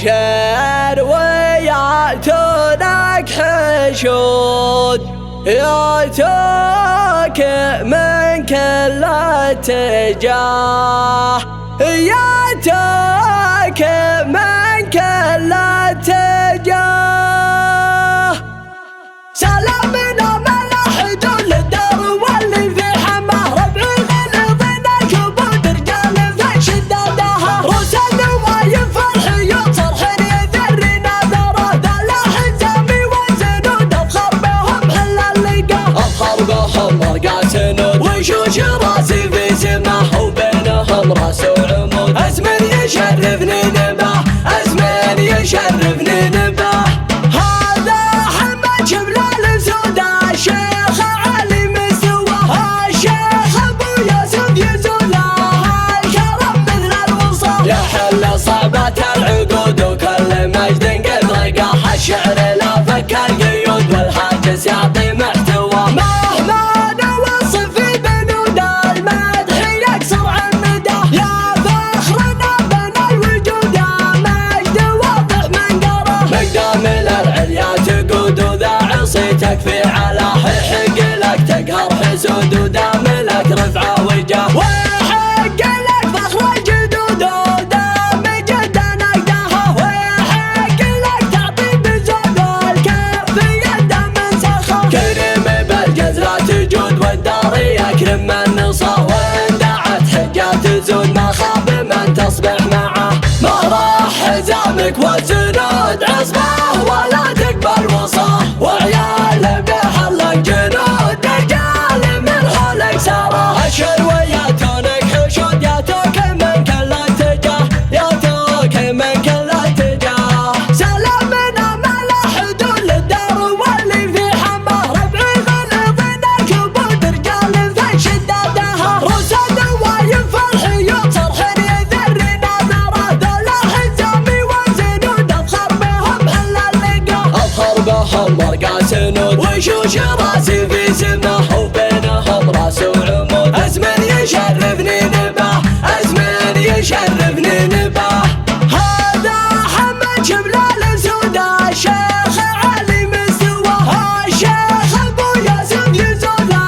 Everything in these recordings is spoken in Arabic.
شعر وياتونك حشود، ياتوك من كل اتجاه، ياتوك من كل اتجاه. سلامنا ملح دول الدار واللي في حماه، ربعي غلظنا كبود رجال في شدادها، روس النوايف الحيوط صرحن يذرنا ذره، ذا الاحزام والزنود افخر بهم حل اللقاه، افخر بهم مرقى سنود وشوش راسي في سماه، وبينهم راس وعمود اسمن يشرفني نباه، اسمن يشرفني نباه. هذا حمد شبلال سودا الشيخ علي مستواه، الشيخ ابو يوسف يزوله الكرم مثل الوصال، يحل صعبة العقود وكل مجد قد رقاه، الشعر لا فك القيود والحاجز يعطي محتواه، مهما نوصف في بنود المدح يكسر عمده، يا فخرنا بين الوجود مجد واضح من قراه، مقدام العليا تقود وذا عصي تكفي علاه، يحق لك تقهر حسود ودام لك رفعه وجاه، ويحق لك فخر الجدود ودام جد نقدها، ويحق لك تعطي بزود والكف يد من سخاه، كريم بالجزرة تجود والدار يكرم من نصاه، وان دعت حجة تزود ما خاب من تصبح معه، ما راح حزامك والزنود عصبه ولا تقبل وصاه، وعيال بحلق جنود رجال من حولك ساره، اشهر وياتونك حشود ياتوك من كل اتجاه، ياتوك من كل اتجاه. سلامنا ملح دول الدار واللي في حماه، ربعي غلظنا كبود رجال في شدادها، روس النوايف الحيوط صرحن يذرنا ذره، ذا الاحزام والزنود افخر بهم حل اللقاه، افخر بهم مرقى سنود وشوش راسي في سماه، وبينهم راس وعمود اسمن يشرفني نباه، اسمن يشرفني نباه. هذا حمد شبلال سودا الشيخ علي مستواه، الشيخ ابو يوسف يزوله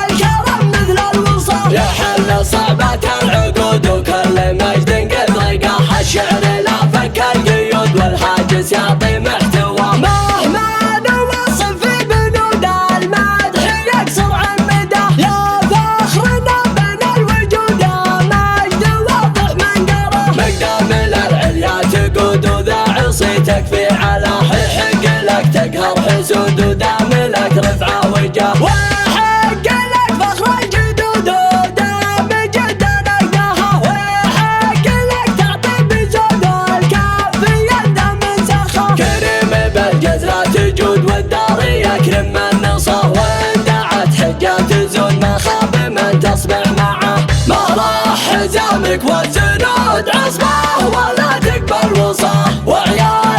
الكرم مثل الوصال، يحل صعبة العقود وكل مجد قد رقاه، الشعر لا فك القيود والحاجز يعطي محتواه، مهما نوصف في بنود المدح يكسر عمده، يا فخرنا بين الوجود مجد واضح من قراه، مقدام العليا تقود وذا عصي تكفي علاه، يحق لك تقهر حسود ودام لك رفعه وجاه، ويحق لك فخر الجدود ودام جد نقدها، ويحق لك تعطي بزود والكف يد من سخاه، كريم بالجزرة تجود والدار يكرم من نصاه، وان دعت حجة تزود ما خاب من تصبح معه، ما راح حزامك والزنود عصبه ولا تقبل وصاه، وعيال